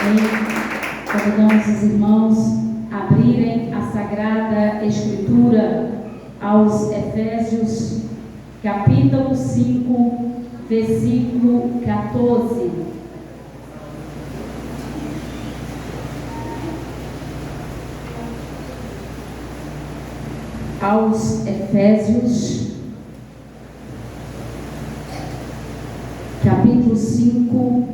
Convidamos os irmãos a abrirem a Sagrada Escritura aos Efésios, capítulo 5, versículo 14. Aos Efésios, capítulo 5,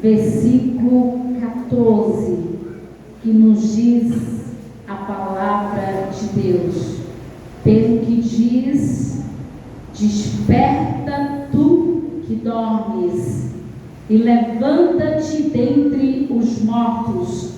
versículo 14, que nos diz a palavra de Deus. Pelo que diz: desperta tu que dormes, e levanta-te dentre os mortos,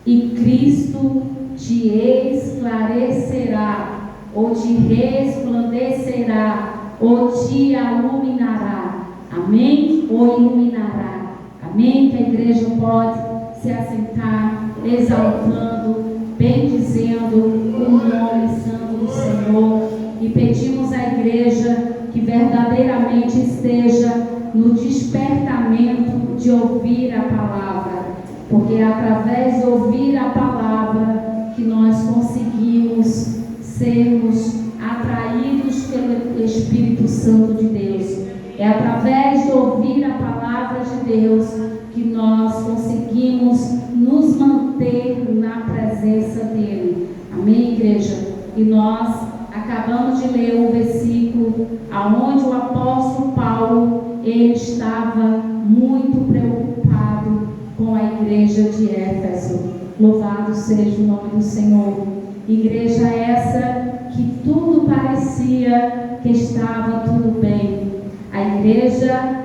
e Cristo te esclarecerá, ou te resplandecerá, ou te iluminará. Amém? Ou iluminará. Amém? Que a igreja pode se assentar, exaltando, bendizendo o nome santo do Senhor. E pedimos à igreja que verdadeiramente esteja no despertamento de ouvir a palavra, porque é através de ouvir a palavra que nós conseguimos sermos atraídos pelo Espírito Santo de Deus. É através de ouvir a palavra de Deus que nós conseguimos nos manter na presença dele. Amém, igreja? E nós acabamos de ler um versículo aonde o apóstolo Paulo, ele estava muito preocupado com a igreja de Éfeso. Louvado seja o nome do Senhor. Igreja essa que tudo parecia que estava tudo bem. A igreja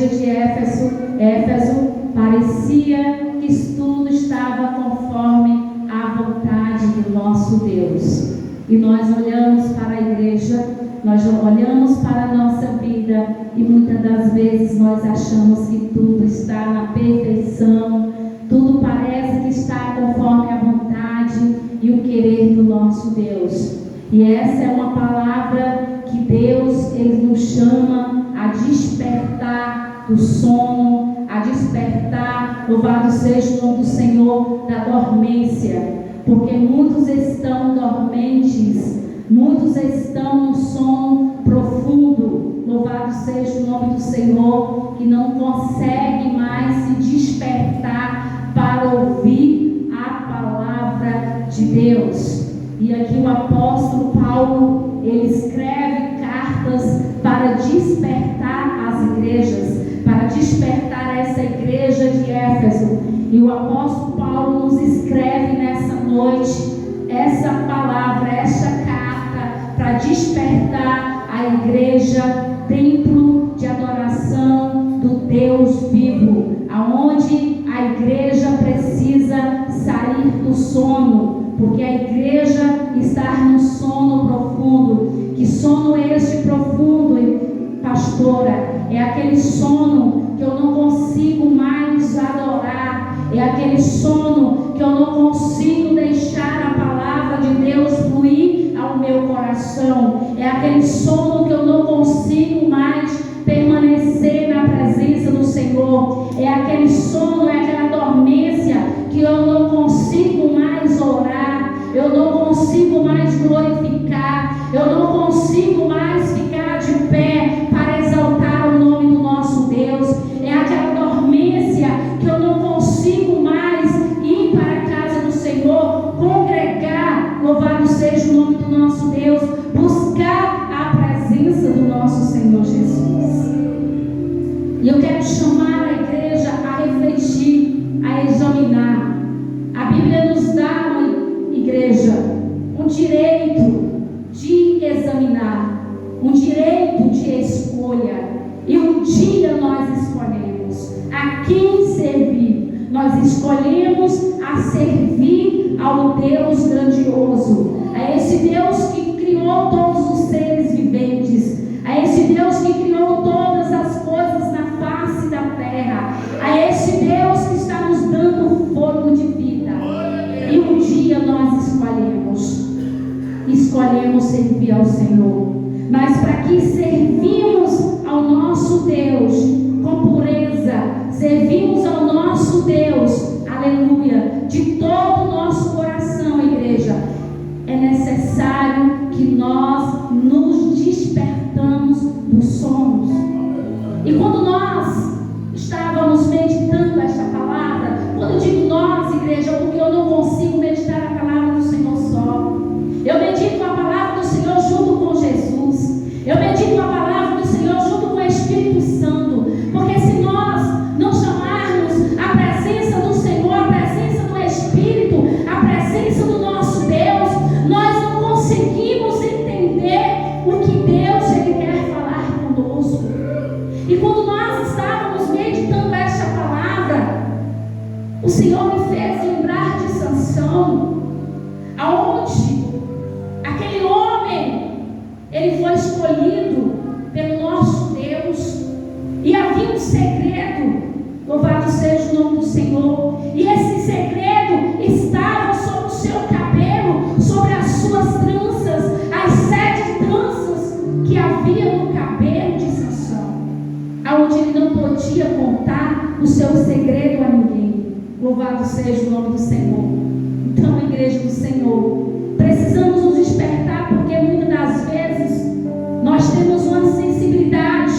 de Éfeso parecia que tudo estava conforme a vontade do nosso Deus. E nós olhamos para a igreja, nós olhamos para a nossa vida e muitas das vezes nós achamos que tudo está na perfeição, tudo parece que está conforme a vontade e o querer do nosso Deus. E essa é uma palavra que Deus, ele nos chama a despertar do sono, a despertar, louvado seja o nome do Senhor, da dormência, porque muitos estão dormentes, muitos estão no sono profundo, louvado seja o nome do Senhor, que não consegue mais se despertar para ouvir a palavra de Deus. E aqui o apóstolo Paulo, ele escreve cartas para despertar as igrejas, para despertar essa igreja de Éfeso. E o apóstolo Paulo nos escreve nessa noite essa palavra, essa carta, para despertar a igreja, templo de adoração do Deus vivo, aonde a igreja precisa sair do sono, porque a igreja está no sono profundo. Que sono é este profundo, pastora? É aquele sono que eu não consigo mais adorar, é aquele sono que eu não consigo deixar a palavra de Deus fluir ao meu coração, é aquele sono que eu não consigo mais permanecer na presença do Senhor, é aquele sono, é aquela dormência que eu não consigo mais orar, eu não consigo mais glorificar, eu não consigo mais ficar de pé para exaltar o nome do nosso Deus. É aquela dormência que eu não consigo mais ir para a casa do Senhor, congregar, louvado seja o nome do nosso Deus, buscar a presença do nosso Senhor Jesus. E eu quero chamar a igreja a refletir, a examinar. A Bíblia nos dá, igreja, um direito de examinar, um direito de escolha. E um dia nós escolhemos a quem servir. Nós escolhemos a servir ao Deus grandioso, a esse Deus que criou todos os seres viventes, a esse Deus que criou todas as coisas na face da terra, a esse Deus que está nos dando fôlego de vida. E um dia nós escolhemos servir ao Senhor. Mas para que servimos ao nosso Deus com pureza, servimos ao nosso que nós nos despertamos dos sonhos. E quando nós estávamos meditando esta palavra, quando eu digo nós, igreja, porque eu não consigo meditar a palavra do Senhor só. Eu medito a palavra do Senhor junto com Jesus. Eu medito a palavra do Senhor junto com o Espírito Santo. Porque se nós não chamarmos a presença do Senhor, a presença do Espírito, a presença do nosso Deus, nós não conseguimos entender o que Deus ele quer falar conosco. E quando nós estávamos meditando esta palavra, o Senhor me fez lembrar de Sansão, aonde aquele homem, ele foi escolhido pelo nosso Deus, e havia um segredo, louvado seja o nome do Senhor, e esse segredo estava sobre o seu cabelo, sobre as suas tranças, as 7 tranças que havia no cabelo de Sansão, aonde ele não podia contar o seu segredo a ninguém. Louvado seja o nome do Senhor. Então, igreja do Senhor, precisamos nos despertar, porque muitas das vezes nós temos uma sensibilidade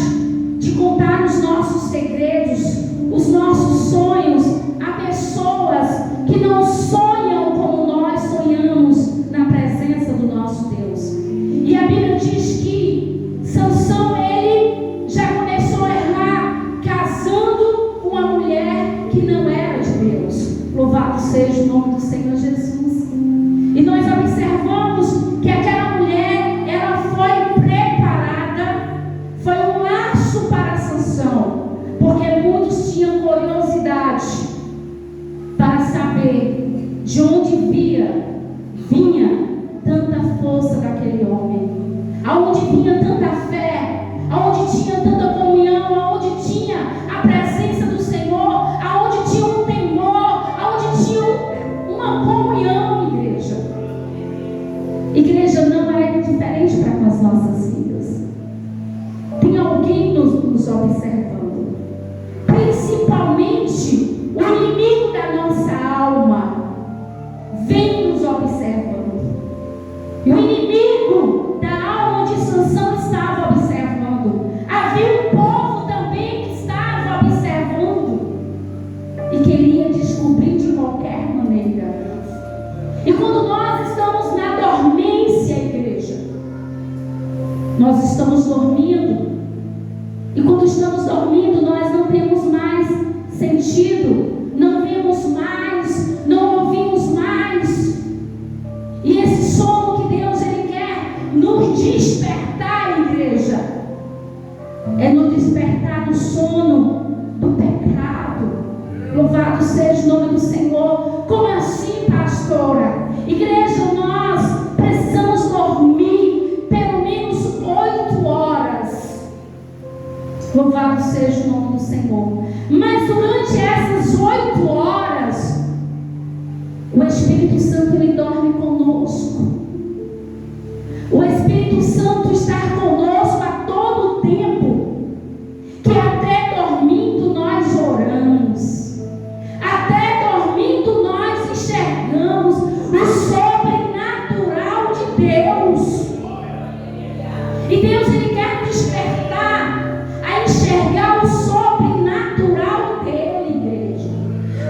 de contar os nossos segredos, os nossos sonhos a pessoas que não sonham como nós sonhamos na presença do nosso Deus. E a Bíblia diz que Sansão, ele já começou a errar casando com uma mulher que não era de Deus. Louvado seja o nome do Senhor Jesus. E nós observamos que aquela mulher, ela foi preparada, foi um laço para Sansão, porque muitos tinham curiosidade para saber de onde vinha tanta força daquele homem, aonde vinha tanta fé, aonde tinha tanta comunhão, aonde tinha a presença do Senhor, aonde tinha um temor, aonde tinha uma comunhão, igreja. Igreja não é diferente para com as nossas vidas. Tem alguém nos observando, principalmente o inimigo da nossa alma vem nos observando. E o inimigo da alma de Sansão estava observando. Havia um povo também que estava observando e queria descobrir de qualquer maneira. E quando nós estamos na dormência, igreja, nós estamos dormindo. E quando estamos dormindo, nós não temos mais sentido, não vemos mais, não ouvimos mais. E esse sono que Deus ele quer nos despertar, igreja, é nos despertar do sono do pecado. Louvado seja o nome do Senhor. Como assim, pastora? Igreja, nós precisamos dormir pelo menos 8 horas. Louvado seja o nome do Senhor. Mas durante essas 8 horas, o Espírito Santo ele dorme conosco. O Espírito Santo está conosco a todo tempo. Que até dormindo nós oramos. Até dormindo nós enxergamos o sobrenatural de Deus. E Deus ele quer nos despertar a enxergar o sobrenatural dele, igreja.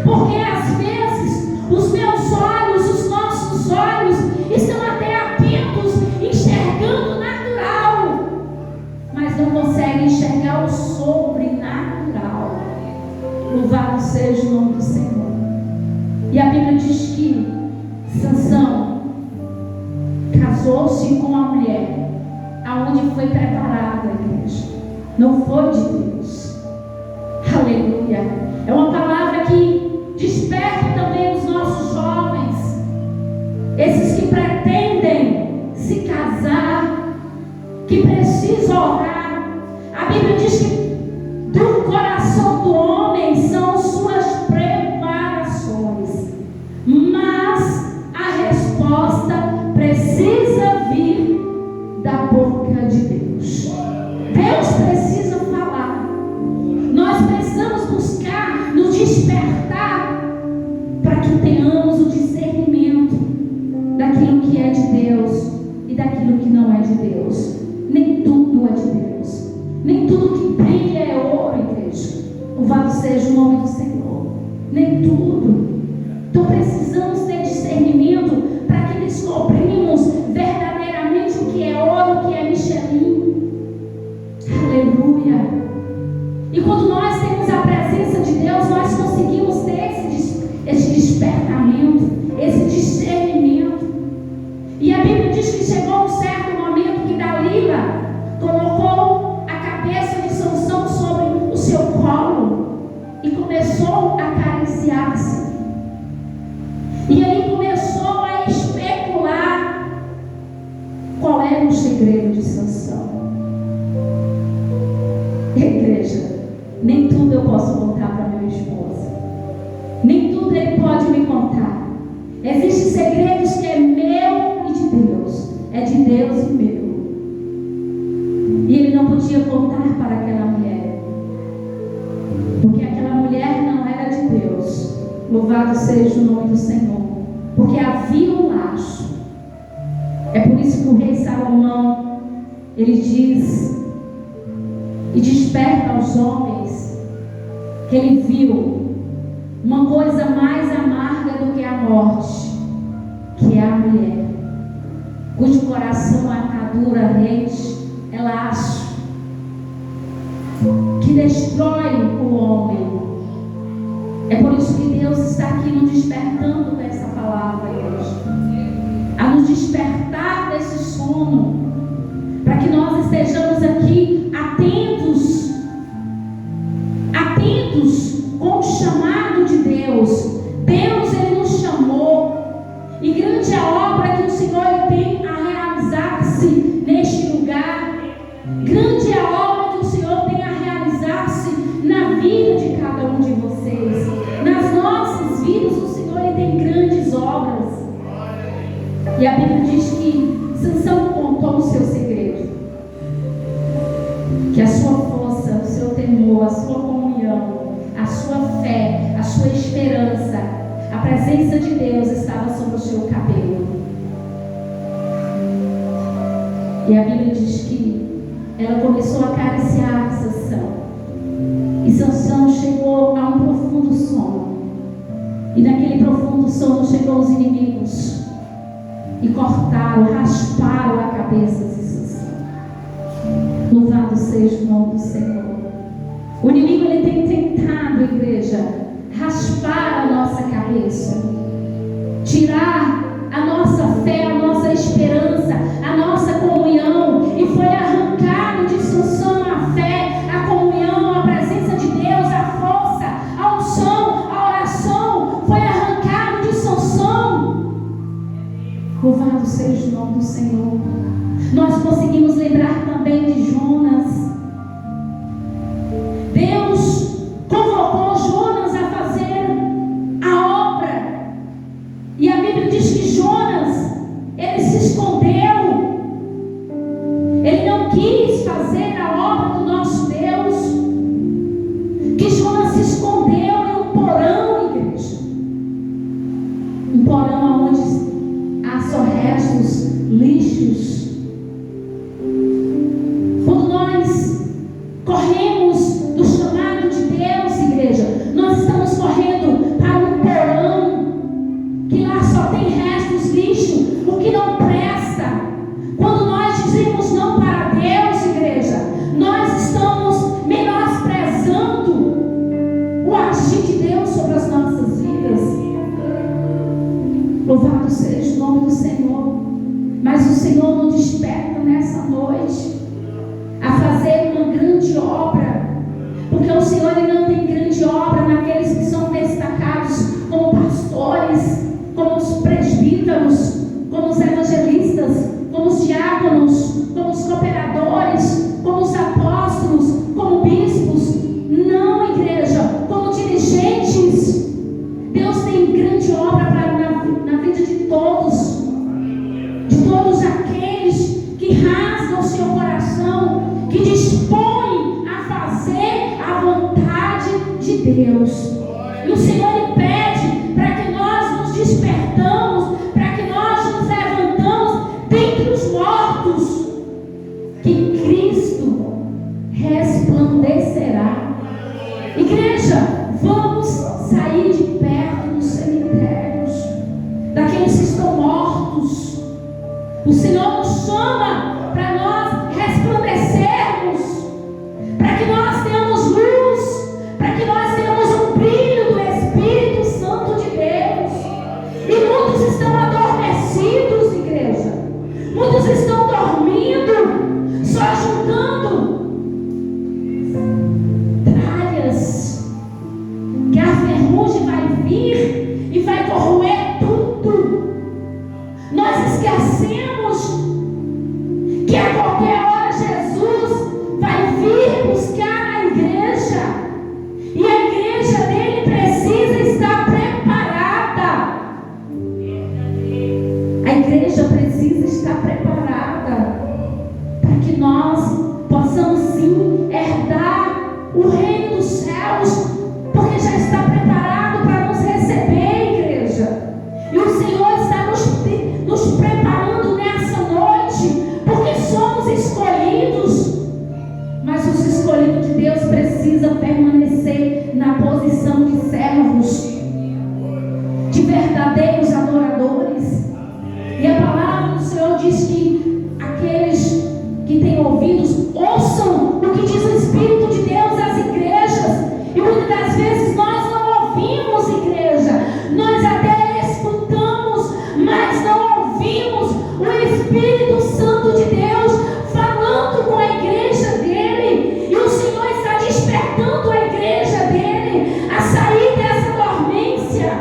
Porque às vezes os meus olhos, os nossos olhos estão até atentos, enxergando o natural, mas não conseguem enxergar o sobrenatural. Louvado seja o nome do Senhor. E a Bíblia diz que Sansão casou-se com uma mulher aonde foi preparada, igreja. Não foi de Deus. Aleluia. É uma palavra que desperta também os nossos jovens, esses que pretendem se casar, que precisam orar. A Bíblia diz que do coração do homem são suas preparações, mas a resposta precisa vir da boca de Deus. Deus precisa falar. Nós precisamos buscar nos despertar para que tenhamos o discernimento daquilo que é de Deus e daquilo de Deus. Nem tudo é de Deus. Nem tudo que brilha é ouro, igreja. Louvado seja o nome do Senhor. Nem tudo. Então precisamos ter discernimento para que descobrimos verdadeiramente o que é ouro, o que é Michelin. Aleluia. E quando nós temos a presença de Deus, nós conseguimos ter esse despertamento, esse discernimento. E a Bíblia diz que chegou um certo momento que Dalila colocou a cabeça de Sansão sobre o seu colo e começou a acariciar-se. E ele começou a especular qual era o segredo de Sansão. Igreja, nem tudo eu posso contar para meu esposo. Nem tudo ele pode me contar. Existem segredos que é meu e de Deus. É de Deus e meu. E ele não podia contar para aquela mulher, porque aquela mulher não era de Deus. Louvado seja o nome do Senhor. Porque havia um laço. É por isso que o rei Salomão, ele diz e desperta aos homens que ele viu uma coisa mais amarga do que a morte, que é a mulher, cujo coração a atadura rente é laço, que destrói o homem. É por isso que Deus está aqui nos despertando dessa palavra, igreja, a nos despertar desse sono, para que nós estejamos aqui atentos com o chamado de Deus. Deus, ele nos chamou, e grande é a obra que o Senhor ele tem a realizar-se neste lugar. Grande é a obra que o Senhor tem a realizar-se na vida de cada um de vocês. Nas nossas vidas, o Senhor ele tem grandes obras. E a Bíblia diz que Sansão contou o seu segredo, que a sua força, o seu temor, a sua comunhão, a sua fé, a sua esperança, a presença de Deus estava sobre o seu cabelo. E a Bíblia diz que ela começou a acariciar Sansão, e Sansão chegou a um profundo sono. E naquele profundo sono chegou os inimigos e cortaram, rasparam a cabeça de Sansão. Louvado seja o nome do Senhor. O inimigo ele tem tentado, igreja, raspar a nossa cabeça, tirar a nossa fé, a nossa esperança, a nossa comunhão, e foi arrancado de Sansão a fé, a comunhão, a presença de Deus, a força, a unção, a oração, foi arrancado de Sansão. Louvado seja o nome do Senhor. Nós conseguimos lembrar também de Jonas. Deus convocou Jonas a fazer a obra, e a Bíblia diz que Jonas, ele se escondeu, ele não quis fazer a obra do nosso Deus, que Jonas se escondeu em um porão, igreja, um porão onde há só restos, lixos. Quando nós corremos do chamado de Deus, igreja, nós estamos correndo para um porão que lá só tem restos, lixo, o que não presta. Quando nós dizemos não para Deus, igreja, nós estamos menosprezando o agir de Deus sobre as nossas vidas. Louvado seja o nome do Senhor. Mas o Senhor nos desperta nessa noite a fazer uma grande obra, porque o Senhor ele não tem grande obra naqueles que são destacados como pastores, como os presbíteros, como os evangelistas, como os diáconos, como os cooperadores, como os apóstolos, como bispos. Não, igreja, como dirigentes. Deus tem grande obra na vida de todos aqueles que rasgam o seu coração verdadeiros adoradores. E a palavra do Senhor diz que aqueles que têm ouvidos ouçam o que diz o Espírito de Deus às igrejas. E muitas das vezes nós não ouvimos, igreja. Nós até escutamos, mas não ouvimos o Espírito Santo de Deus falando com a igreja dele. E o Senhor está despertando a igreja dele a sair dessa dormência.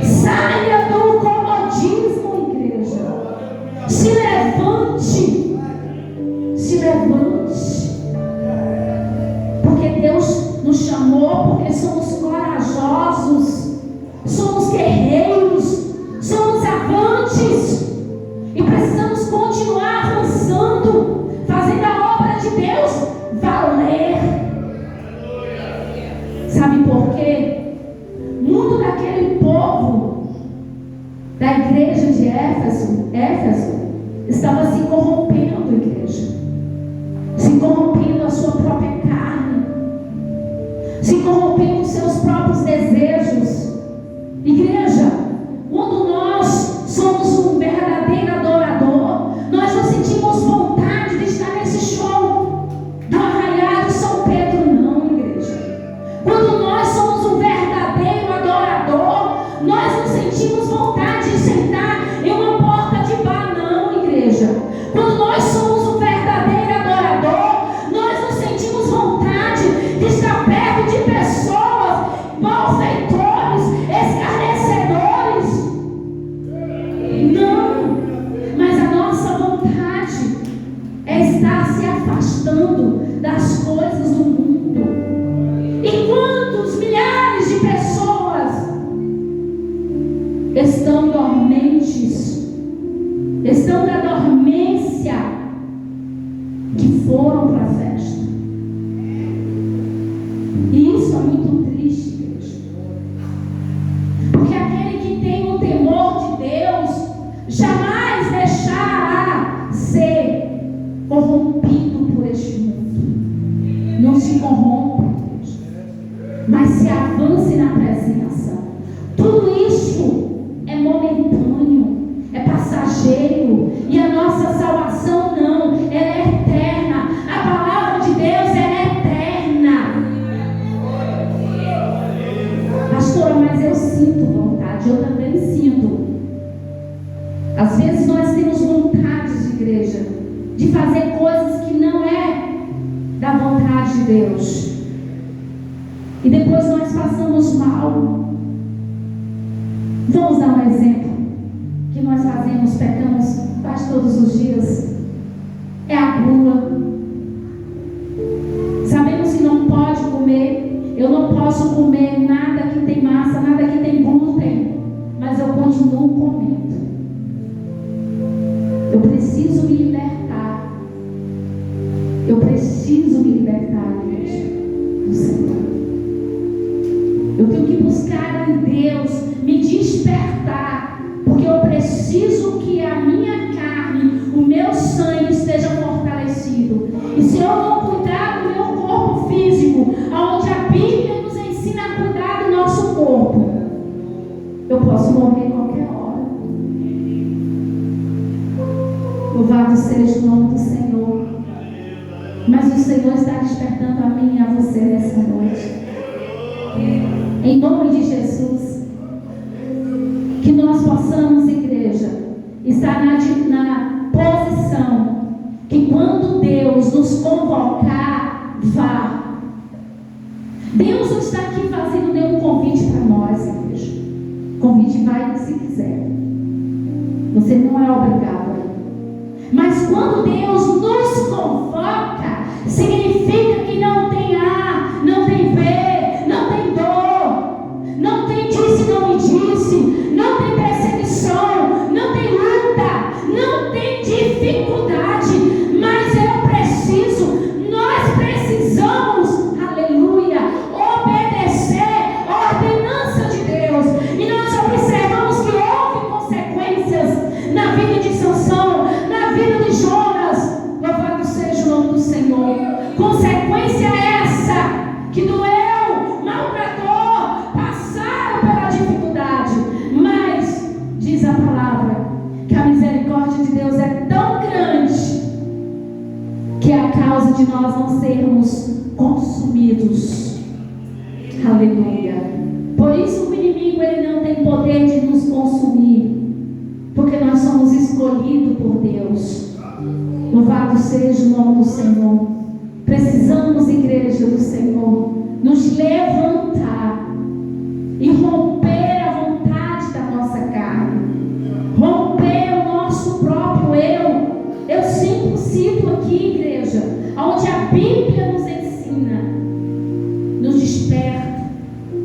Saia do comodismo, igreja. Se levante. Se levante. Porque Deus nos chamou, porque somos corajosos, somos guerreiros, somos avantes. E precisamos continuar avançando, fazendo a obra de Deus valer. Sabe por quê? Muito daquele povo da igreja de Éfeso estava se corrompendo, igreja. Se corrompendo a sua própria carne, se corrompendo os seus próprios desejos. Igreja, quando nós somos um verdadeiro adorador, nós não sentimos vontade de estar nesse show do Arraial de São Pedro, não, igreja. Quando nós somos um verdadeiro adorador, nós não sentimos vontade de sentar em uma porta de bar, não, igreja. Quando nós somos um verdadeiro adorador, nós não sentimos vontade de estar perto de pessoas malfeitores, escarnecedores. Não, mas a nossa vontade é estar se afastando das coisas do mundo. E quantos milhares de pessoas estão dormentes, estão na dormência, que foram para a festa. E isso é muito triste, igreja. Porque aquele que tem o temor de Deus jamais deixará ser corrompido por este mundo. Não se corrompa, igreja, mas se avance na presença. Tudo isso é momentâneo, é passageiro. E a nossa salvação não, ela é eterna. A palavra de Deus, ela é eterna. Pastora, mas eu sinto vontade. Eu também sinto. Às vezes nós temos vontades, de igreja, de fazer coisas que não é da vontade de Deus. E depois nós passamos mal. Vamos dar um exemplo que nós fazemos, pecamos quase todos os dias. É a gula. Sabemos que não pode comer. Eu não posso comer nada que tem massa, nada que tem glúten, mas eu continuo comendo. Eu preciso me libertar. Eu preciso me libertar, igreja, do Senhor. Eu tenho que buscar em Deus, me despertar, porque eu preciso que a minha carne, o meu sangue esteja fortalecido. E se eu não cuidar do meu corpo físico, onde a Bíblia nos ensina a cuidar do nosso corpo, eu posso morrer a qualquer hora. Louvado seja o nome do Senhor. Mas o Senhor está despertando a mim e a você nessa noite. Em nome de Jesus, que nós possamos, igreja, estar na posição que quando Deus nos convocar, vá. Deus não está aqui fazendo nenhum convite para nós, igreja. O convite vai se quiser. Você não é obrigado a ir. Mas quando Deus nos convoca, significa que não tem A, não tem B, não tem dor, não tem disse, não me disse, não tem perseguição, não tem luta, não tem dificuldade, mas eu preciso, nós precisamos, aleluia, obedecer a ordenança de Deus. E nós observamos que houve consequências na vida de Sansão, na vida de Jonas. Louvado seja o nome do Senhor. Consequências a causa de nós não sermos consumidos. Aleluia. Por isso o inimigo ele não tem poder de nos consumir, porque nós somos escolhidos por Deus. Louvado seja o nome do Senhor. Precisamos, igreja do Senhor, nos levantar e romper a vontade da nossa carne, romper o nosso próprio eu. Eu sempre cito aqui, igreja, onde a Bíblia nos ensina, nos desperta.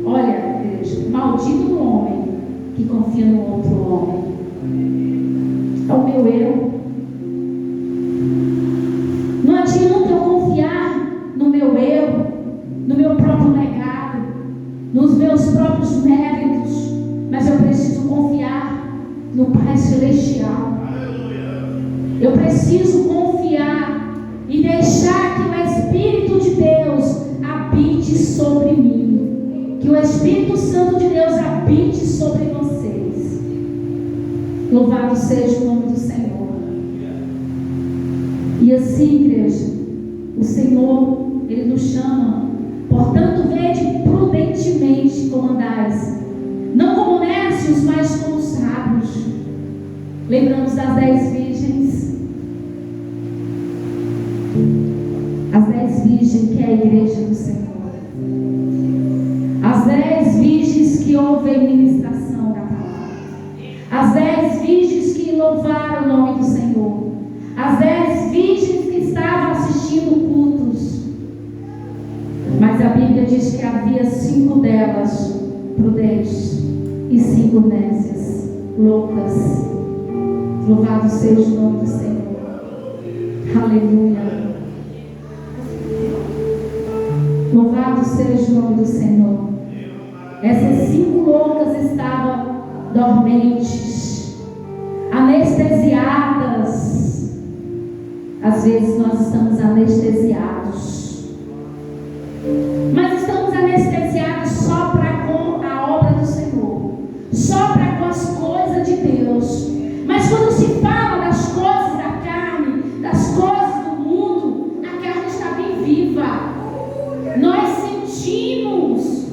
Olha, igreja, maldito o homem que confia no outro homem. É o meu eu. Não adianta eu confiar no meu eu, no meu próprio legado, nos meus próprios méritos, mas eu preciso confiar no Pai Celestial. Eu preciso confiar e deixar que o Espírito de Deus habite sobre mim, que o Espírito Santo de Deus habite sobre vocês. Louvado seja o nome do Senhor. E assim, igreja, o Senhor, Ele nos chama, portanto, vede prudentemente como andais, não como nécios, mas como sábios. Lembramos das 10 virgens, as 10 virgens que é a igreja do Senhor, as 10 virgens que ouvem ministração da palavra, as 10 virgens que louvaram o nome do Senhor, as 10 virgens que estavam assistindo cultos. Mas a Bíblia diz que havia 5 delas prudentes e 5 nécias, loucas. Louvado seja o nome do Senhor. Aleluia. Louvado seja o nome do Senhor. Essas 5 loucas estavam dormentes, anestesiadas. Às vezes nós estamos anestesiados, mas estamos anestesiados só para com a obra do Senhor, só para com as coisas de Deus. Mas quando se fala das coisas da carne, das coisas do mundo, a carne está bem viva. Nós sentimos,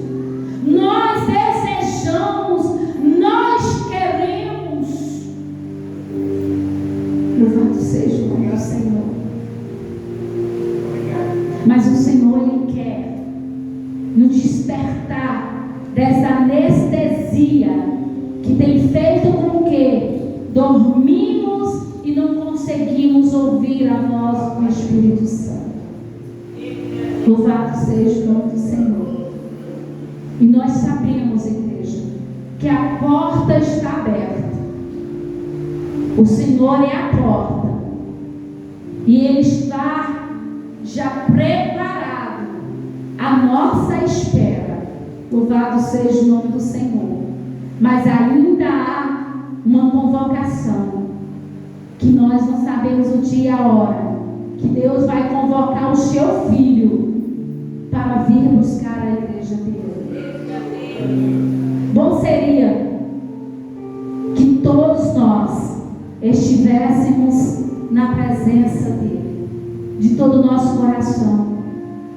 nós desejamos, nós queremos. Louvado seja o nome do Senhor. Mas o Senhor, Ele quer nos despertar dessa anestesia que tem feito com que dormimos e não conseguimos ouvir a voz do Espírito Santo. Louvado seja o nome do Senhor. E nós sabemos, igreja, que a porta está aberta. O Senhor é a porta. E Ele está já preparado à nossa espera. Louvado seja o nome do Senhor. Mas ainda há uma convocação, que nós não sabemos o dia e a hora, que Deus vai convocar o seu filho para vir buscar a igreja dele. Bom seria que todos nós estivéssemos na presença dele, de todo o nosso coração,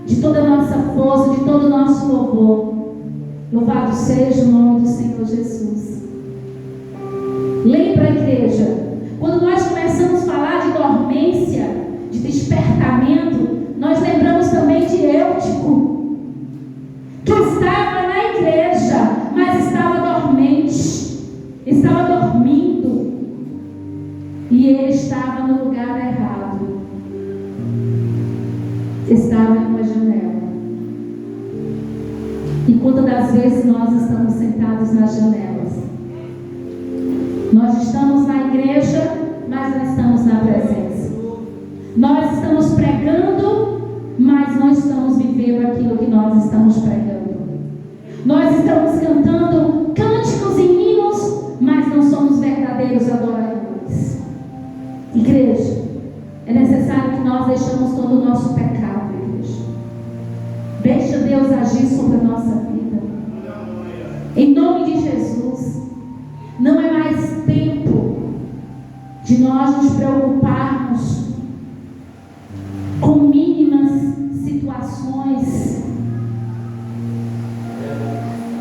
de toda a nossa força, de todo o nosso louvor. Louvado seja o nome do Senhor Jesus. Lembra, igreja, quando nós começamos a falar de dormência, de despertamento, nós lembramos também de Eutico, que estava na igreja, mas estava dormente, estava dormindo, e ele estava no lugar errado, estava em uma janela. E quantas das vezes nós estamos sentados nas janelas? Nós estamos na igreja, mas não estamos na presença. Nós estamos pregando, mas não estamos vivendo aquilo que nós estamos pregando. Nós estamos cantando cânticos e hinos, mas não somos verdadeiros adoradores. Igreja, é necessário que nós deixemos todo o nosso pecado, igreja. Deixa Deus agir sobre a nossa vida. Em nome de Jesus. Não é mais tempo de nós nos preocuparmos com provações.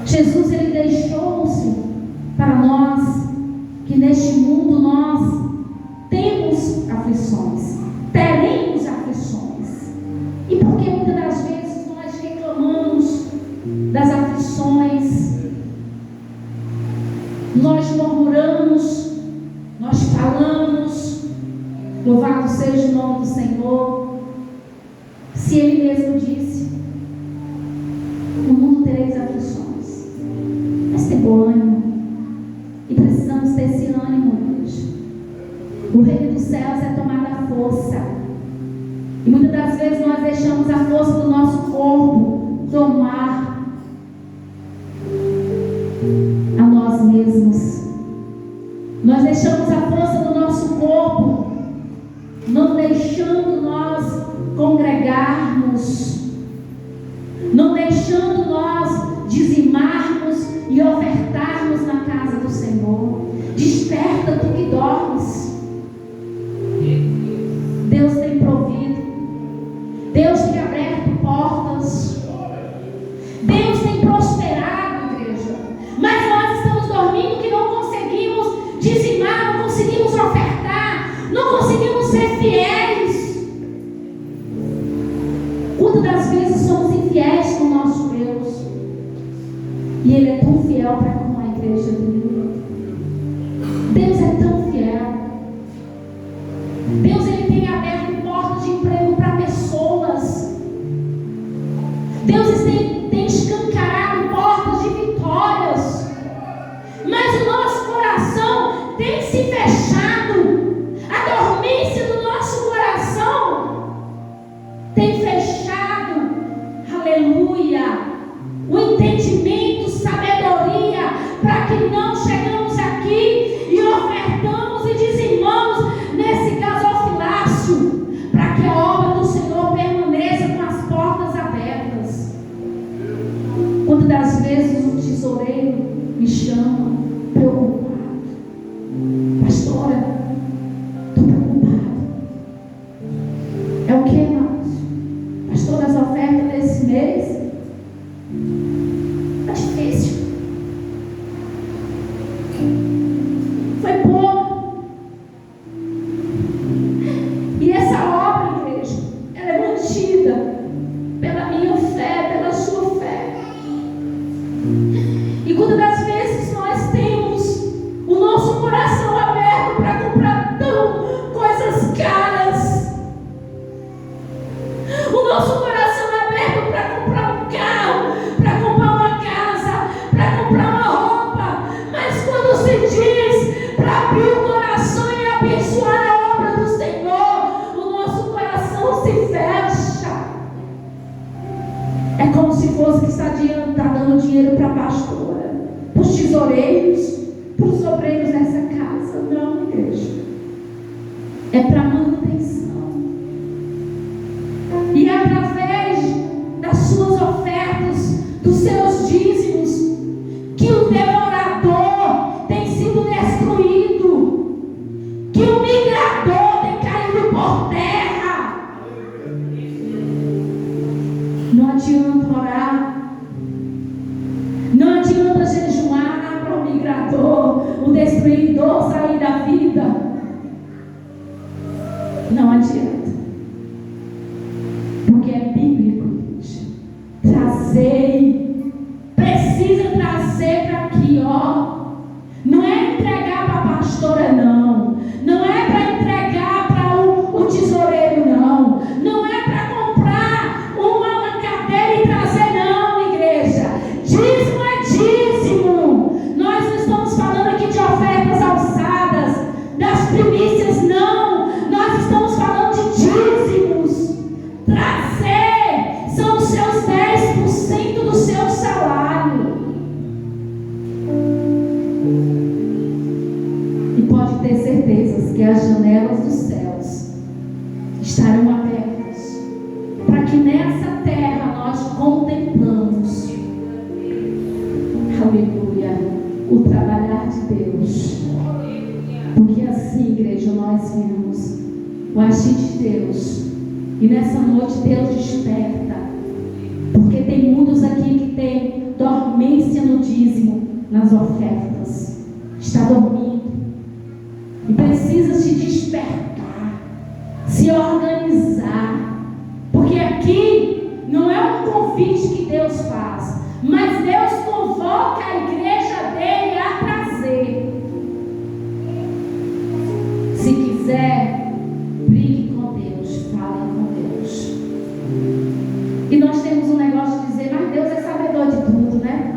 Jesus, ele deixou-se para nós que neste mundo nós temos aflições, teremos aflições. E porque muitas das vezes nós reclamamos das aflições, nós murmuramos, nós falamos, louvado seja o nome do Senhor, se Ele mesmo disse: no mundo tereis aflições, mas tem bom ânimo. E precisamos ter esse ânimo hoje. O reino dos céus é tomada força. E muitas das vezes nós deixamos a força do nosso corpo tomar a nós mesmos. Nós deixamos a força do nosso corpo, não deixando nós congregarmos, não deixando nós dizimarmos e ofertarmos na casa do Senhor. Desperta tu que dormes. Deus tem provido, Deus tem aberto portas, Deus tem prosperado, igreja. Mas nós estamos dormindo que não conseguimos dizimar, não conseguimos ofertar, não conseguimos ser fiéis. Quantas das vezes somos infiéis com o nosso Deus? E Ele é tão fiel para com a igreja dele. Deus é tão fiel. Deus, Ele tem aberto portas de emprego para pessoas. Deus tem escancarado portas de vitórias. Mas o nosso coração tem se fechado. A dormência do nosso coração tem fechado. Aleluia. O entendimento, sabedoria, para que não chegamos aqui e ofertamos e dizimamos nesse gasofilácio, para que a obra do Senhor permaneça com as portas abertas. Quantas das vezes o tesoureiro me chama preocupado: pastora, estou preocupado. É o que, irmãos? Pastora, as ofertas desse mês está difícil. Foi pouco. E essa obra, igreja, ela é mantida pela minha fé, pela sua fé. E quantas das vezes nós temos o nosso coração aberto para comprar coisas caras, o nosso coração aberto para comprar um carro, para comprar uma casa, para comprar uma roupa, mas quando se diz para abrir o coração e abençoar a obra do Senhor, o nosso coração se fecha. É como se fosse que está dando dinheiro para a pastora, para os tesoureiros, para os obreiros dessa casa. Não, igreja. É para manutenção. E é através das suas ofertas, dos seus dízimos, que o devorador tem sido destruído, que o migrador tem caído por terra. Não adianta orar, não adianta jejuar para o migrador, o destruidor sair da vida. Não adianta. Porque é bíblico, gente. Precisa trazer para aqui, ó. Não é entregar para a pastora, não. Não é para entregar para o tesoureiro, não. Não é para comprar uma cadeira e trazer, não, igreja. Dízimo é dízimo. Nós não estamos falando aqui de ofertas alçadas, das primícias, não. Nós estamos falando de dízimos. Trazer são os seus 10% do seu salário. E pode ter certeza que as janelas dos céus estarão abertas, para que nessa terra nós contemplamos, aleluia, o trabalhar de Deus. Porque assim, igreja, nós vimos o agir de Deus. E nessa noite Deus desperta Porque tem muitos aqui que têm dormência no dízimo, nas ofertas. Está dormindo. E precisa se despertar, se organizar. Porque aqui não é um convite que Deus faz, mas Deus convoca a igreja dele a trazer. Se quiser, brigue com Deus, fale com Deus. E nós temos um negócio de dizer, mas Deus é sabedor de tudo, né?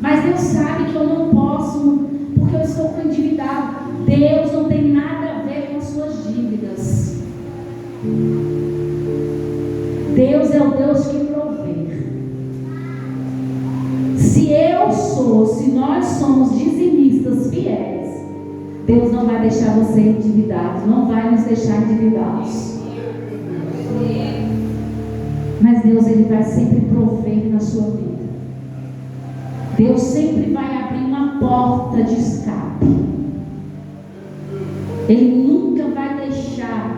Mas Deus sabe que eu não posso, porque eu estou endividado. Deus não tem nada a ver com as suas dívidas. Deus é o Deus que provê. Se nós somos dizimistas fiéis, Deus não vai deixar você endividado, não vai nos deixar endividados. Mas Deus, Ele vai sempre prover na sua vida. Deus sempre vai abrir uma porta de escape. Ele nunca vai deixar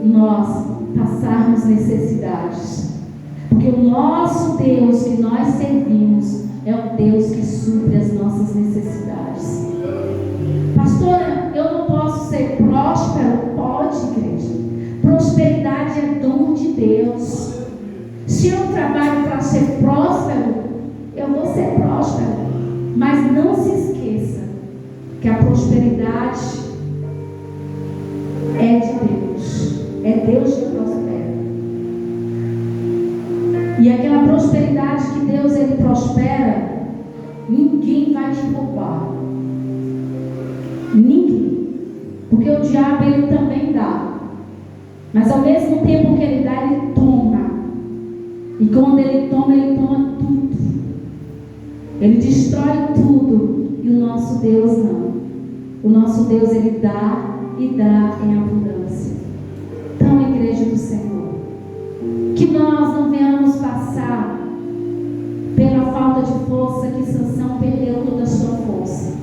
nós passarmos necessidades. Porque o nosso Deus que nós servimos é o Deus que supre as nossas necessidades. Pastora, eu não posso ser próspero? Pode, igreja. Prosperidade é dom de Deus. Se eu trabalho para ser próspero, eu vou ser próspero. Mas não se esqueça que a prosperidade é de Deus. É Deus que prospera. E aquela prosperidade que Deus Ele prospera, ninguém vai te roubar. Ninguém. Porque o diabo ele também dá. Mas ao mesmo tempo que ele dá, ele toma. E quando ele toma tudo. Ele destrói tudo. E o nosso Deus não. O nosso Deus ele dá e dá em abundância. Então, igreja do Senhor, que nós não venhamos passar pela falta de força que Sansão perdeu toda a sua força,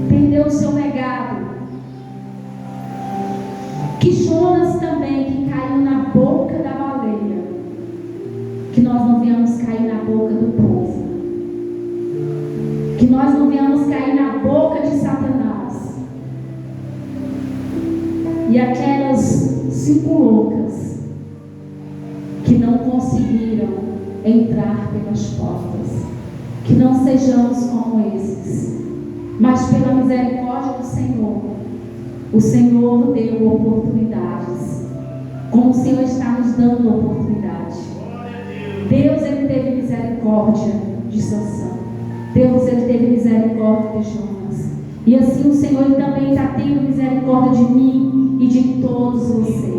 perdeu o seu legado, que Jonas também, que caiu na boca da baleia, que nós não venhamos cair na boca do povo, que nós não venhamos cair na boca de Satanás. E aquelas 5 loucas que não conseguiram entrar pelas portas, que não sejamos como esses, mas pela misericórdia do Senhor, o Senhor deu oportunidades, como o Senhor está nos dando oportunidade. Deus ele teve misericórdia de Sansão, Deus ele teve misericórdia de Jonas, e assim o Senhor ele também está tendo misericórdia de mim e de todos vocês.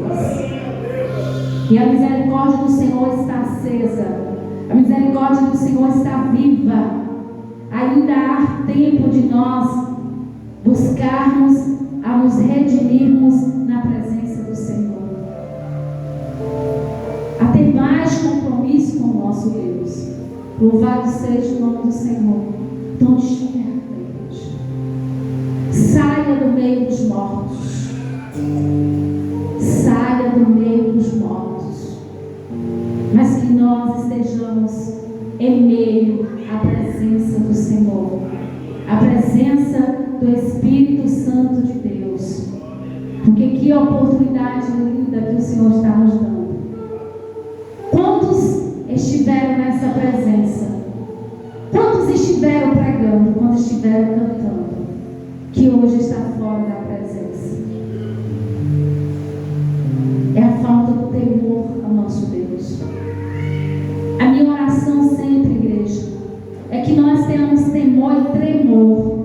E a misericórdia do Senhor está acesa, a misericórdia do Senhor está viva. Ainda há tempo de nós buscarmos a nos redimirmos na presença do Senhor, a ter mais compromisso com o nosso Deus. Louvado seja o nome do Senhor. Então desperta, Deus. Saia do meio dos mortos. Saia do meio dos mortos. Mas que nós estejamos em meio à presença do Senhor, a presença do Espírito Santo de Deus. Porque que oportunidade linda que o Senhor está nos dando. Quantos estiveram nessa presença? Quantos estiveram pregando? Quantos estiveram cantando? Que hoje está fora da presença. É a falta do temor ao nosso Deus. A minha oração sempre, igreja, é que nós tenhamos temor e tremor.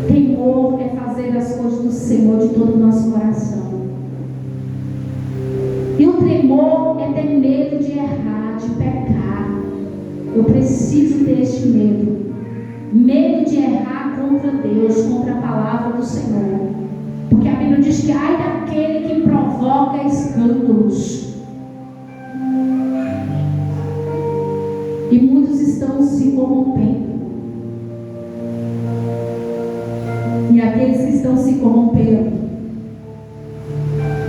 Temor é fazer as coisas do Senhor de todo o nosso coração. E o tremor é ter medo de errar, de pecar. Eu preciso ter este medo. Medo de errar contra Deus, contra a palavra do Senhor. Porque a Bíblia diz que ai daquele que provoca escândalos. E muitos estão se corrompendo. E aqueles que estão se corrompendo,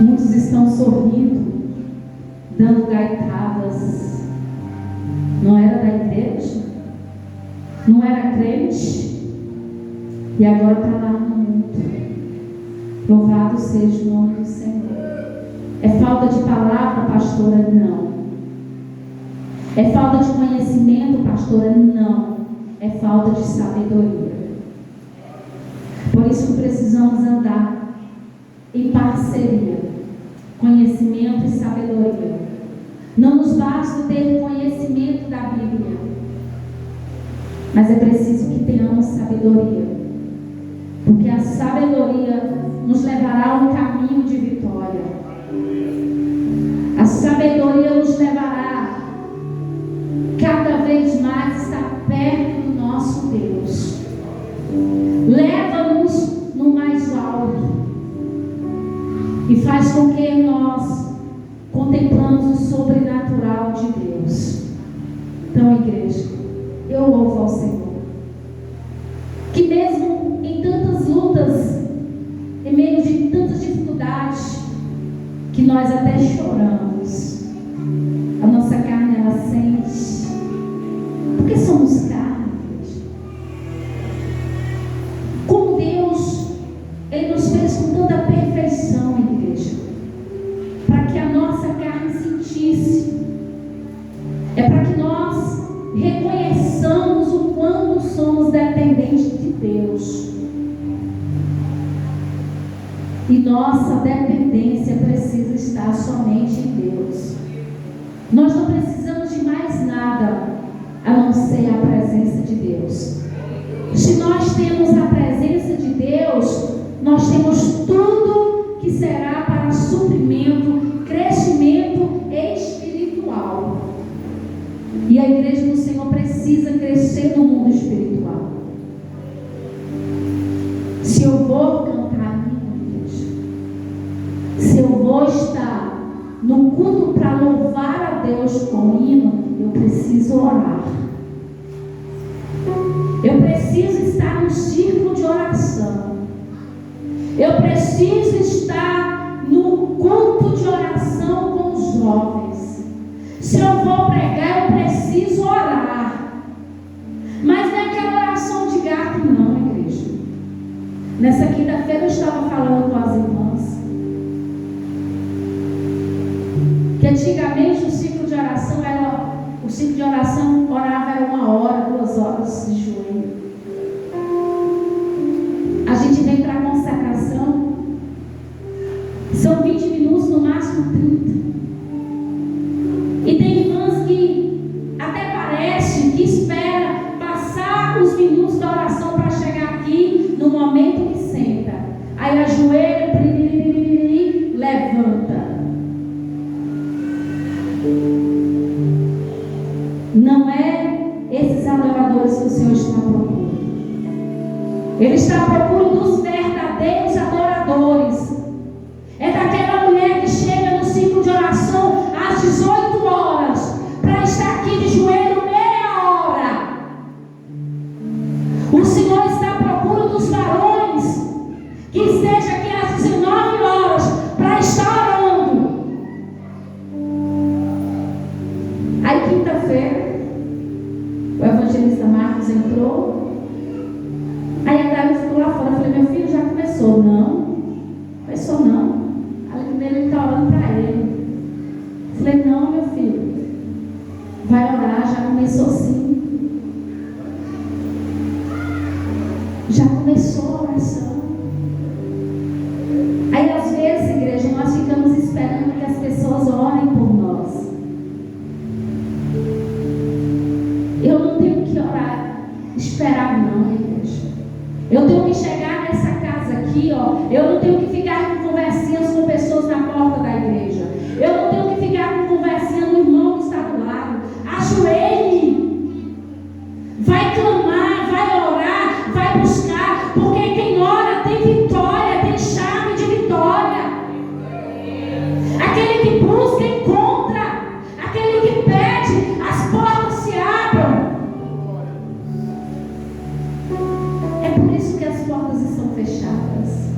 muitos estão sorrindo, dando gaitadas. Não era da igreja, não era crente, e agora está lá no mundo. Louvado seja o nome do Senhor. É falta de palavra, pastora? Não. É falta de conhecimento, pastora? Não. É falta de sabedoria. Por isso que precisamos andar em parceria, conhecimento e sabedoria. Não nos basta ter conhecimento da Bíblia, mas é preciso que tenhamos sabedoria, porque a sabedoria nos levará a um caminho de vitória. A sabedoria nos levará cada vez mais a estar perto do nosso Deus. Leva-nos no mais alto e faz com que nós contemplamos o sobrenatural de Deus. Então, igreja, eu louvo ao Senhor, que mesmo em tantas lutas, em meio de tantas dificuldades, que nós até choramos, a nossa carne ela sente, porque somos carne. Como Deus, Ele nos fez com tanta perfeição, igreja, para que a nossa carne sentisse, é para que nós reconheçamos o quanto somos dependentes de Deus. E nossa dependência precisa estar somente em Deus. Nós não precisamos de mais nada a não ser a presença de Deus. Se nós temos a presença de Deus, nós temos tudo que será para suprimento, crescimento espiritual. E a igreja do Senhor precisa crescer no mundo espiritual. Se eu vou cantar minha igreja, se eu vou estar no culto para louvar a Deus com hino, eu preciso orar. Eu preciso estar no círculo de oração. Eu preciso estar no culto de oração com os jovens. Se eu vou pregar, eu preciso orar. Mas não é aquela oração de gato, não, igreja. Nessa quinta-feira eu estava falando com as irmãs que antigamente o ciclo de oração orava era 1 hora, 2 horas de joelho. A gente vem para a consagração, são 20 minutos, no máximo 30. E tem irmãs que até parece que espera passar os minutos da oração para chegar aqui no momento que senta. Aí ajoelha, levanta. Não é esses adoradores que o Senhor está procurando. Ele está procurando dos verdadeiros adoradores. É daquela mulher que chega no ciclo de oração às 18 horas para estar aqui de joelho meia hora. O Senhor está procurando dos varões que esteja aqui às 19 horas para estar orando. Aí quinta-feira o evangelista Marcos entrou. Aí a Davi ficou lá fora. Eu falei, meu filho, já começou? Não, começou não. Aí ele está orando para ele. Eu falei, não, meu filho, vai orar, já começou sim. Já começou a oração. Aí às vezes, igreja, nós ficamos esperando que as pessoas orem por nós. Eu não tenho que orar, esperar não, igreja. Eu tenho que chegar nessa casa aqui, ó. Eu não tenho que ficar com conversinhas com pessoas na porta da igreja. Eu não tenho que ficar com conversinha no irmão que está do lado. Ajoelhe. Vai clamar, vai orar, vai buscar. Porque quem ora tem vitória, tem chave de vitória. Aquele que busca, encontra. Aquele que pede, as portas se abram. É por isso que as portas estão fechadas.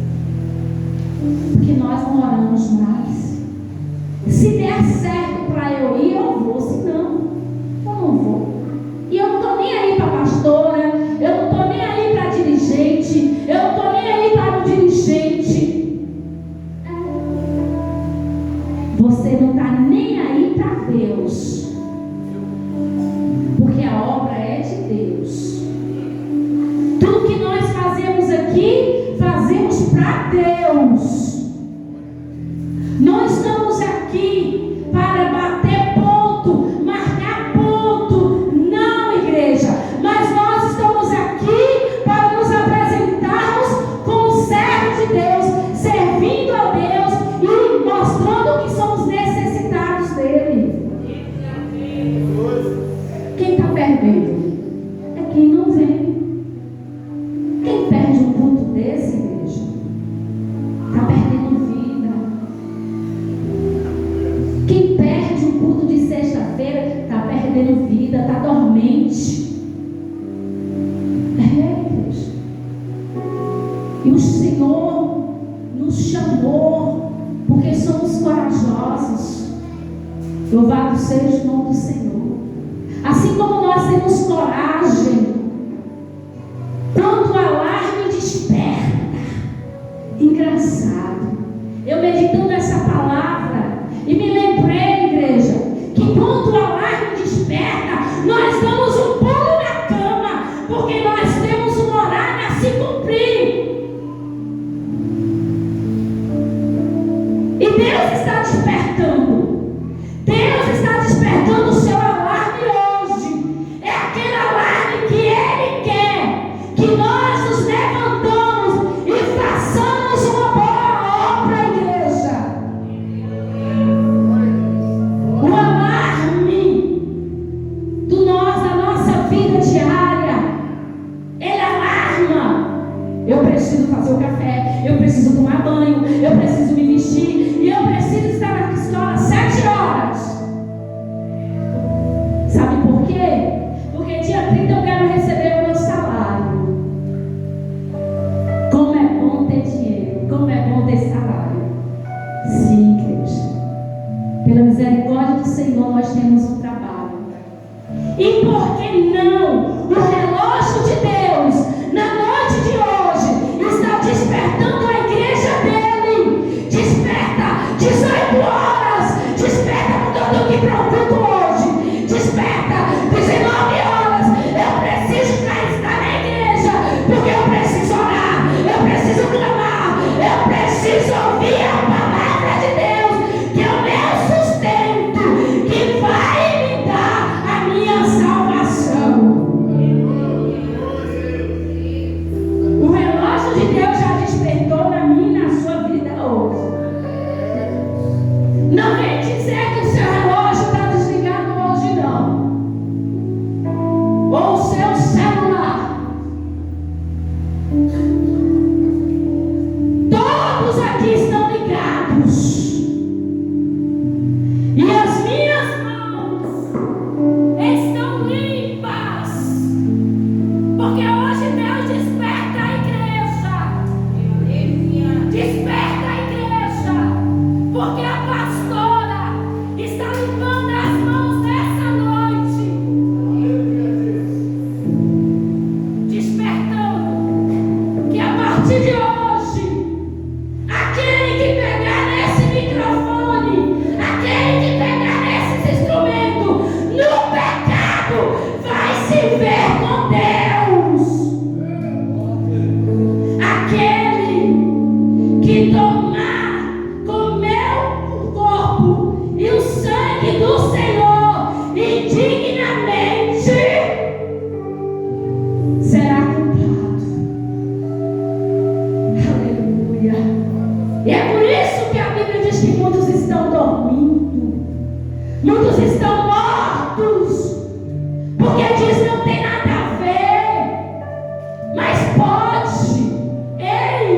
Quem está perdendo? É quem não vem. Quem perde um culto desse, igreja, está perdendo vida. Quem perde um culto de sexta-feira está perdendo vida, está dormente. Igreja. E o Senhor nos chamou porque somos corajosos. Louvado seja o nome do Senhor. Assim como nós temos coragem quando o alarme desperta. Engraçado, eu meditando nessa palavra e me lembrei, igreja, que quando o alarme desperta, nós damos um pulo na cama, porque nós temos um horário a se cumprir. E Deus está despertando. Deus está despertando o seu alarme hoje. É aquele alarme que Ele quer que nós nos levantamos e façamos uma boa obra, igreja. O alarme da nossa vida diária, ele alarma. Eu preciso fazer o café, eu preciso tomar banho, eu preciso me vestir e eu preciso estar na escola às 7 horas. Sabe por quê? Porque dia 30 eu quero receber o meu salário. Como é bom ter dinheiro, como é bom ter salário. Sim, igreja. Pela misericórdia do Senhor nós temos um trabalho. E por que não? O relógio de Deus, na noite de hoje, está despertando a igreja dele. Desperta, 18 horas. Desperta com tudo que preocupa hoje. Desperta, 19 horas. Eu preciso estar na igreja, porque eu preciso orar, eu preciso clamar, eu preciso ouvir a palavra de Deus, que é o meu sustento, que vai me dar a minha salvação. O relógio de Deus já despertou na minha e na sua vida hoje. Não vem dizer que o seu relógio está desligado hoje, não. Ou o seu celular. Todos aqui estão ligados. E as minhas mãos estão limpas. Porque hoje Deus desperta a igreja. Desperta a igreja. Porque a pastora está limpando as mãos nessa noite. Despertando que a partir de hoje, aquele que pegar nesse microfone, aquele que pegar nesses instrumentos, no pecado, vai se ver com Deus. Aquele que tomar, comer o corpo e o sangue do Senhor indignamente, será culpado. Aleluia. E é por isso que a Bíblia diz que muitos estão dormindo, muitos estão mortos, porque diz não tem nada a ver, mas pode. Ei,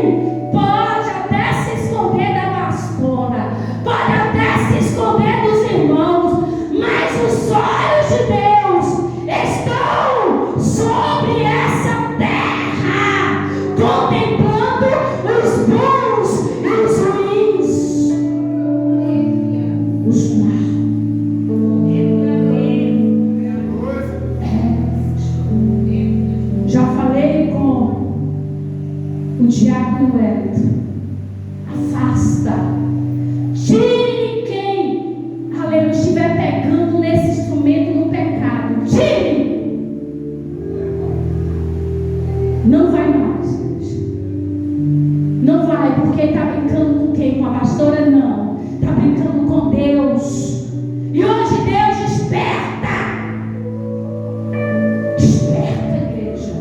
pode até se esconder da pastora, pode até se esconder dos irmãos, mas os olhos de Deus estão sobre essa terra, contemplando os bons e os ruins, os maus. Já falei com o diácono Wellington. Afasta. Tire quem, aleluia, estiver pegando nesse instrumento no pecado. Tire. Não vai mais, gente. Não vai, porque está brincando com quem? Com a pastora? Não. Está brincando com Deus. E hoje Deus desperta. Desperta, igreja.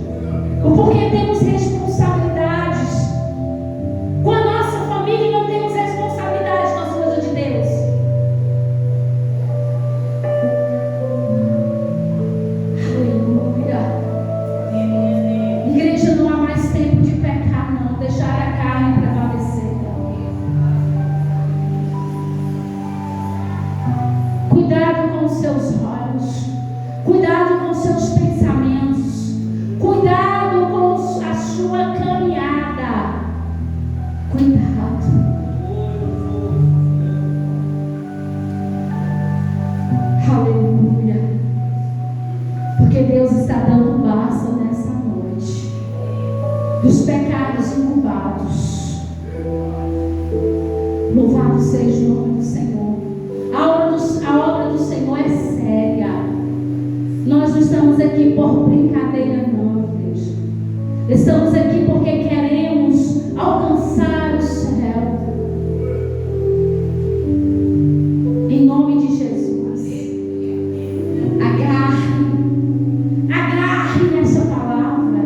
O porquê temos responsabilidades. Com a nossa família não temos responsabilidade com as coisas de Deus. seus olhos, cuidado com os seus pensamentos, cuidado com a sua caminhada. Cuidado. Aleluia. Porque Deus está dando basta nessa noite dos pecados incubados. Louvado seja o nome do Senhor. A obra do Senhor é séria. Nós não estamos aqui por brincadeira, não, igreja. Estamos aqui porque queremos alcançar o céu. Em nome de Jesus. Agarre nessa palavra.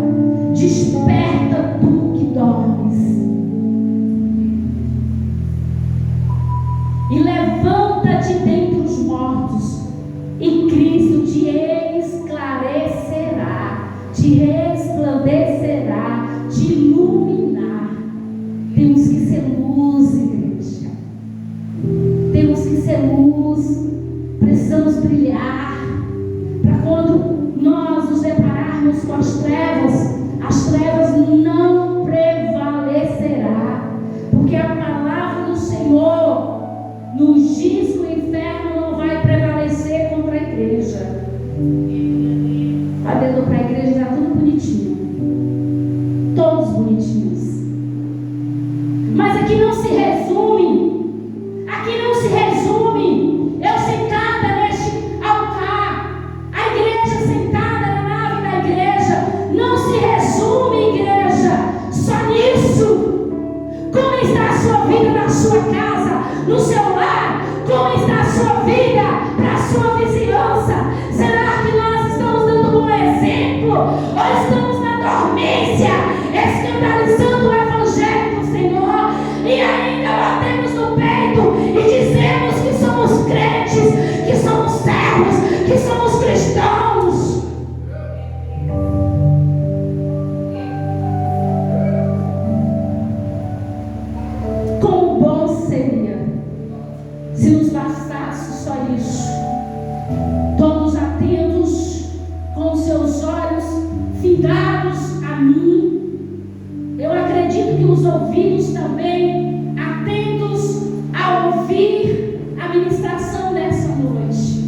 Desperta tu que dormes. E levanta-te dentre os mortos, e Cristo te esclarecerá, te resplandecerá, te iluminar. Temos que ser luz, igreja. Temos que ser luz. Precisamos brilhar, para quando nós nos depararmos com as trevas não prevalecerá, porque a palavra do Senhor nos diz que o inferno não vai prevalecer contra a igreja. Vai dentro para a igreja, está tudo bonitinho, todos bonitinhos. Mas aqui não se resume eu sentada neste altar, a igreja sentada na nave da igreja. Não se resume, igreja, só nisso. Como está a sua vida na sua casa, no seu lar? Como está a sua vida para a sua vizinhança? Será que nós estamos dando um bom exemplo? Ou estamos na dormência, escandalizando o evangelho do Senhor, e ainda batemos no peito e dizemos que somos crentes, que somos servos, que somos cristãos? Como bom seria se nos bastasse só isso, todos atentos, com seus olhos findados a mim. Eu acredito que os ouvidos também atentos a ouvir a ministração dessa noite,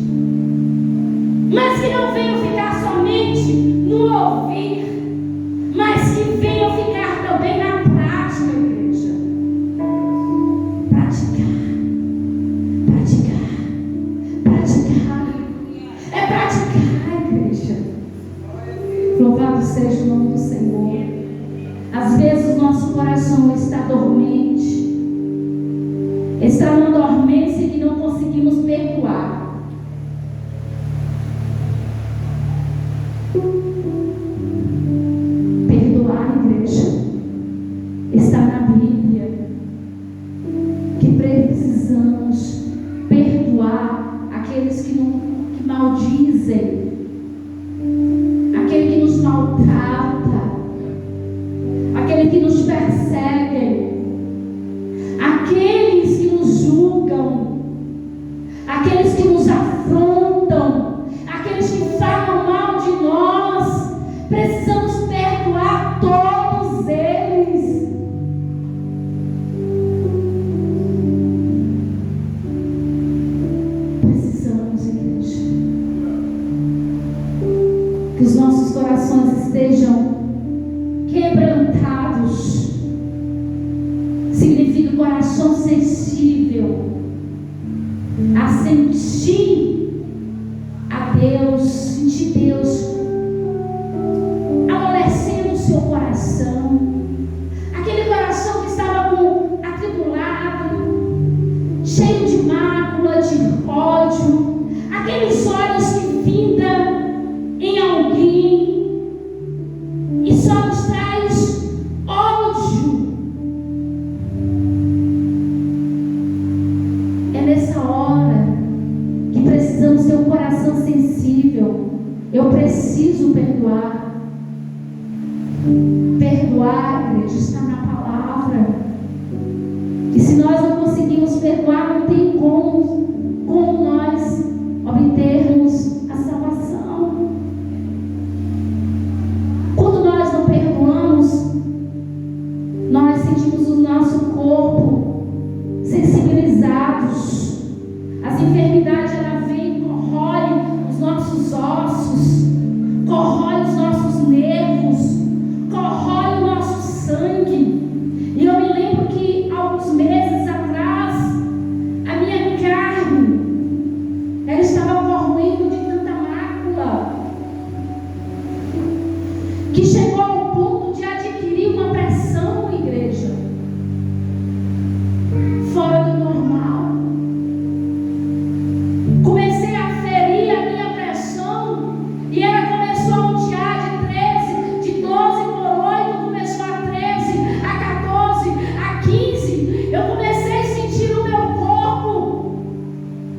mas que não venham ficar somente no ouvir, mas que venham ficar também na prática, igreja. Praticar. É praticar, igreja. Louvado seja o nome do Senhor. Às vezes o nosso coração está dormente, está numa dormência que não conseguimos perdoar. Perdoar, igreja, está na Bíblia, que precisamos perdoar aqueles que maldizem, aquele que nos maltrata, aquele que nos perseguem, aqueles que nos julgam, aqueles que nos afrontam, aqueles que falam mal de nós. Precisamos perdoar todos eles. Precisamos, igreja, que os nossos corações estejam quebrantados. Significa coração sensível a sentir a Deus, sentir Deus amolecendo o seu coração. Aquele coração que estava atribulado, cheio de mácula, de ódio, aqueles olhos que findam em alguém e só nos traz ódio. É nessa hora que precisamos ter um coração sensível. Eu preciso perdoar. Perdoar, igreja, está na palavra. E se nós não conseguimos perdoar, não tem como nós obtermos que chegou ao ponto de adquirir uma pressão, igreja, fora do normal. Comecei a ferir a minha pressão e ela começou a ondear de 13, de 12 por 8, começou a 13, a 14, a 15. Eu comecei a sentir o meu corpo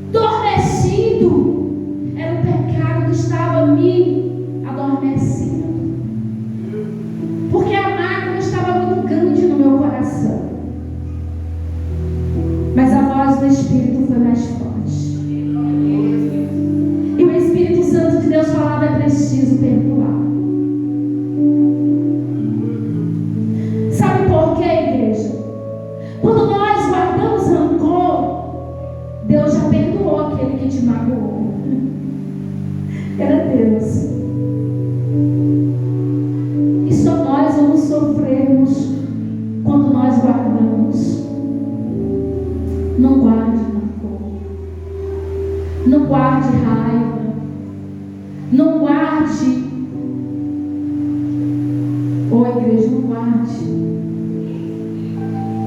adormecido. Era o pecado que estava me adormecendo, porque a mágoa estava muito grande no meu coração. Mas a voz do Espírito foi mais forte. E o Espírito Santo de Deus falava: é preciso perdoar. Sabe por quê, igreja? Quando nós guardamos rancor, Deus já perdoou aquele que te magoou. Era Deus. E só nós vamos sofrermos quando nós guardamos. Não guarde rancor. Não guarde raiva. Não guarde. Ô igreja, não guarde.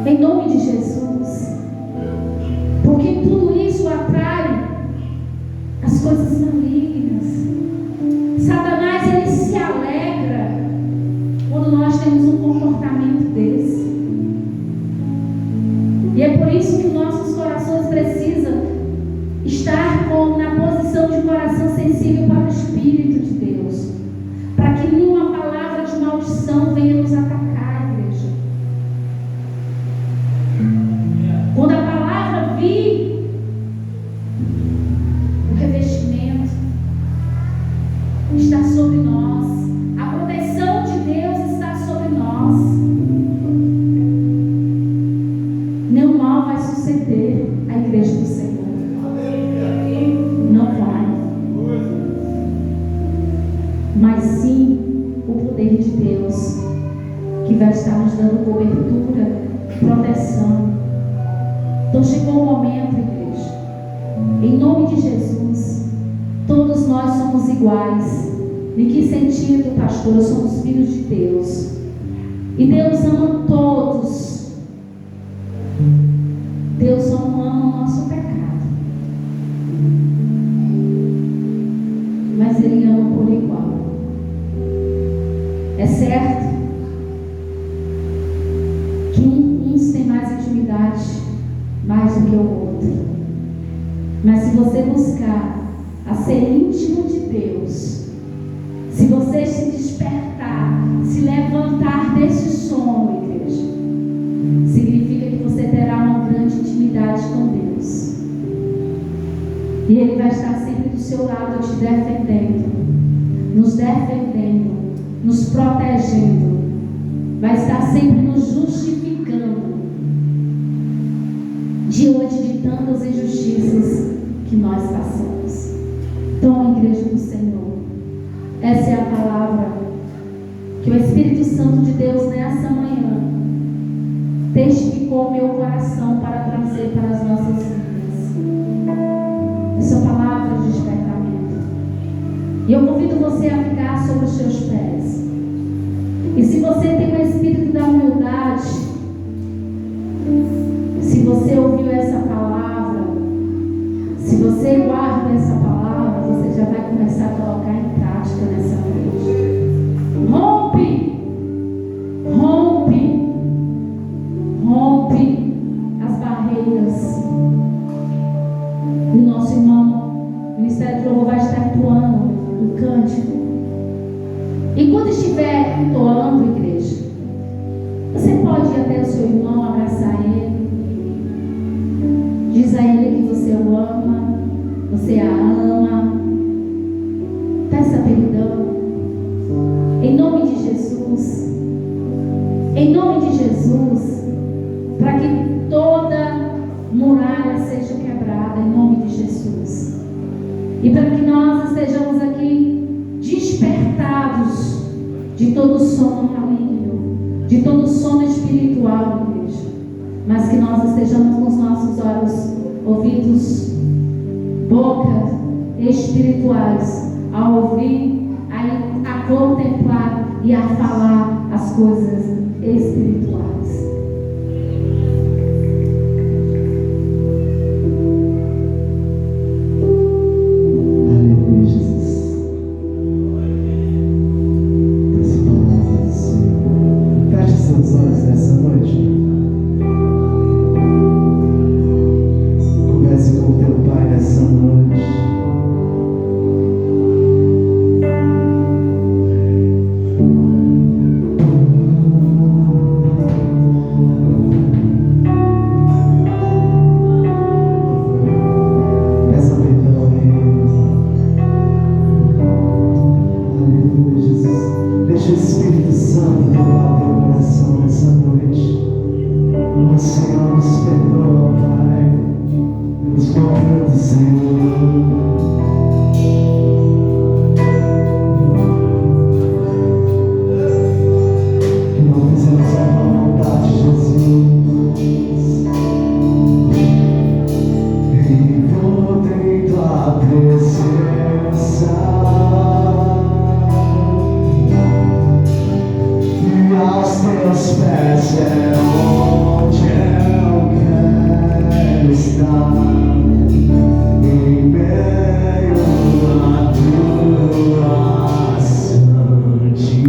Em nome de Jesus. Porque tudo isso atrai as coisas malignas. Satanás, ele se alegra quando nós temos um comportamento desse. E é por isso que nossos corações precisam estar na posição de coração sensível para o Espírito de Deus, para que nenhuma palavra de maldição venha nos atacar, igreja. Quando a palavra vir, o revestimento está sobre nós, a proteção de Deus está sobre nós. Nenhum mal vai suceder à igreja do Senhor. Não vai. Mas sim o poder de Deus, que vai estar nos dando cobertura, proteção. Então chegou o momento, igreja. Em nome de Jesus, todos nós somos iguais. Em que sentido, pastora? Somos filhos de Deus. E Deus ama todos. Deus só não ama o nosso pecado. Mas Ele ama por igual. É certo que uns têm mais intimidade, mais do que o outro. Mas se você buscar a ser íntimo de Deus, se você se despertar, se levantar desse sono, igreja, significa que você terá uma grande intimidade com Deus. E Ele vai estar sempre do seu lado, te defendendo, nos protegendo, vai estar sempre nos justificando diante de tantas injustiças que nós passamos. Então, igreja do Senhor, essa é a palavra que o Espírito Santo de Deus nessa manhã testificou meu coração para trazer para as nossas vidas. Essa palavra de despertamento. E eu convido você a ficar sobre os seus pés. E se você tem o espírito da humildade, se você ouviu essa palavra, se você guarda essa palavra, você já vai começar a colocar em prática nessa noite. Rompe as barreiras. O nosso irmão, o Ministério de Louvor, vai estar entoando um cântico. E quando estiver entoando, igreja, você pode ir até o seu irmão, abraçar ele, diz a ele que você o ama, você a ama, peça perdão, em nome de Jesus, para que toda muralha seja quebrada, em nome de Jesus, e para que nós estejamos aqui despertados de todo sono maligno, de todo sono espiritual, igreja, mas que nós estejamos com os nossos olhos, ouvidos, boca espirituais, a ouvir, a contemplar e a falar as coisas espirituais. Aleluia, Jesus. Essa palavra, Senhor. Feche seus olhos nessa noite. Converse com teu Pai nessa noite. Peça perdão a Ele. Aleluia, Jesus. Deixa o Espírito Santo levar o teu coração nessa noite. O Senhor nos perdoa, Pai. Nos compreende, Senhor. Que não fizemos a tua vontade, Jesus. E voltem tua presença. E aos teus pés é onde eu quero estar. Em meio à tua santidade.